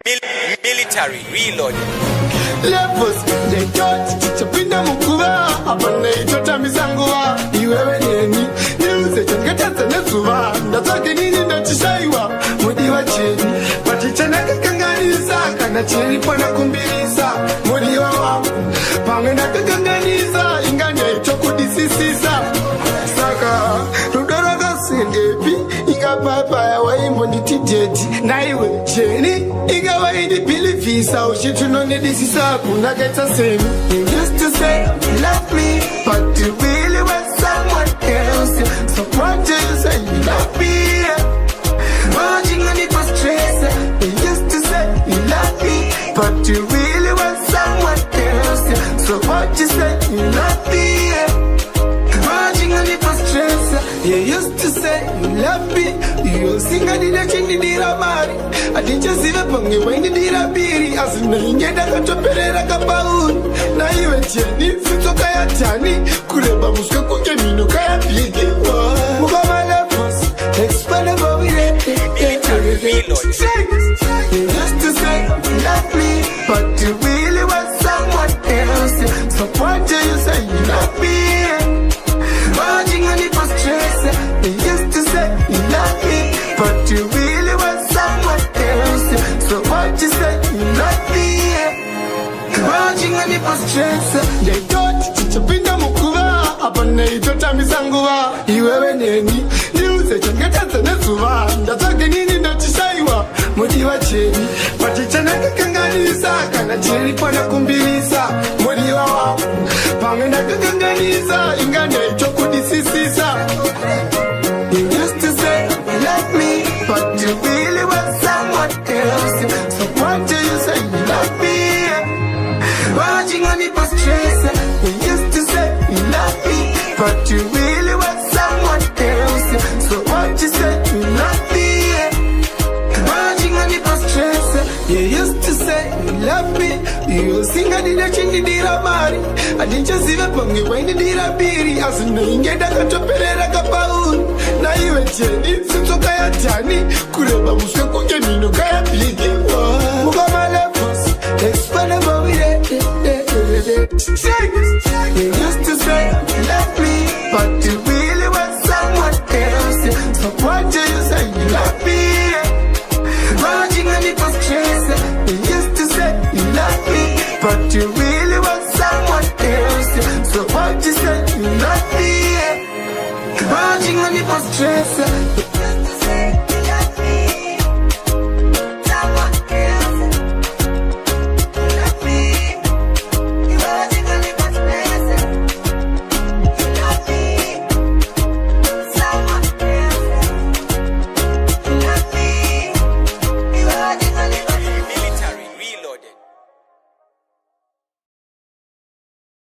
Military reload. Levels, they don't chapinda mukuba. Abone itota misanguwa. Iwewe neni, niuze changata nesuva. Ndatoke nini ndachishaiwa. Mudi wa cheni, patichana kakanganiza. Kana cheni pwana kumbiriza. Mudi wa wangu, pangenda kakanganiza. Inganya itokudisisisa. Saka, rudoroga sengepi. Inga papa ya waimbo nditideti. Na iwe cheni, inga waindi pili visa. Ushituno nidisisa kuna geta same. You used to say you love me, but you really want someone else. So what do you say you love me? Watching on it was stress. You used to say you love me, but you really want someone else. So what you say you love me? Watching on it was stress. You used to say you love me. You sing a dida chindi dira mari. I didn't just even pong you when you dira biri. As in the ingeda katoperera kapaun. Na iwe cheni, fito kaya tani. Kureba muska kuke minu kaya pigi. Mukama levels, expandable with it. You used to say you love me, but you really want someone else. So why do you say you love me? Watching on it was stress. You used to say you love me, but you really want someone else. So what you say you love me? Watching on it was stress. They don't chapinda mukuba. Abone itota misanguwa. Iwewe neni, niuze changata nesuva. Ndatoke nini ndachishaiwa. Mudi wa cheni, patichana kakanganiza. Kana cheni pwana kumbiriza. Mudi wa wangu, pangenda kakanganiza. Inganya itokudisisisa. You used to say you love me, but you really want someone else. So what do you say you love me? Watching on it was stress. You used to say you love me, but you really want someone else. So what you say you love me? Watching on it was stress. You used to say you love me. You sing a dida chindi dira mari. I didn't just even pong you when you dira biri. As in the ingeda katoperera kapaun. Na iwe cheni, fito kaya tani. Kureba muska kuke minu kaya pigi. Mukama levels, expandable with it. You used to say you love me, but you really want someone else. So what do you say you love me? Watching on it was stress. You used to say you love me, but you really want someone else. So what you say you love me? Watching on it was stress.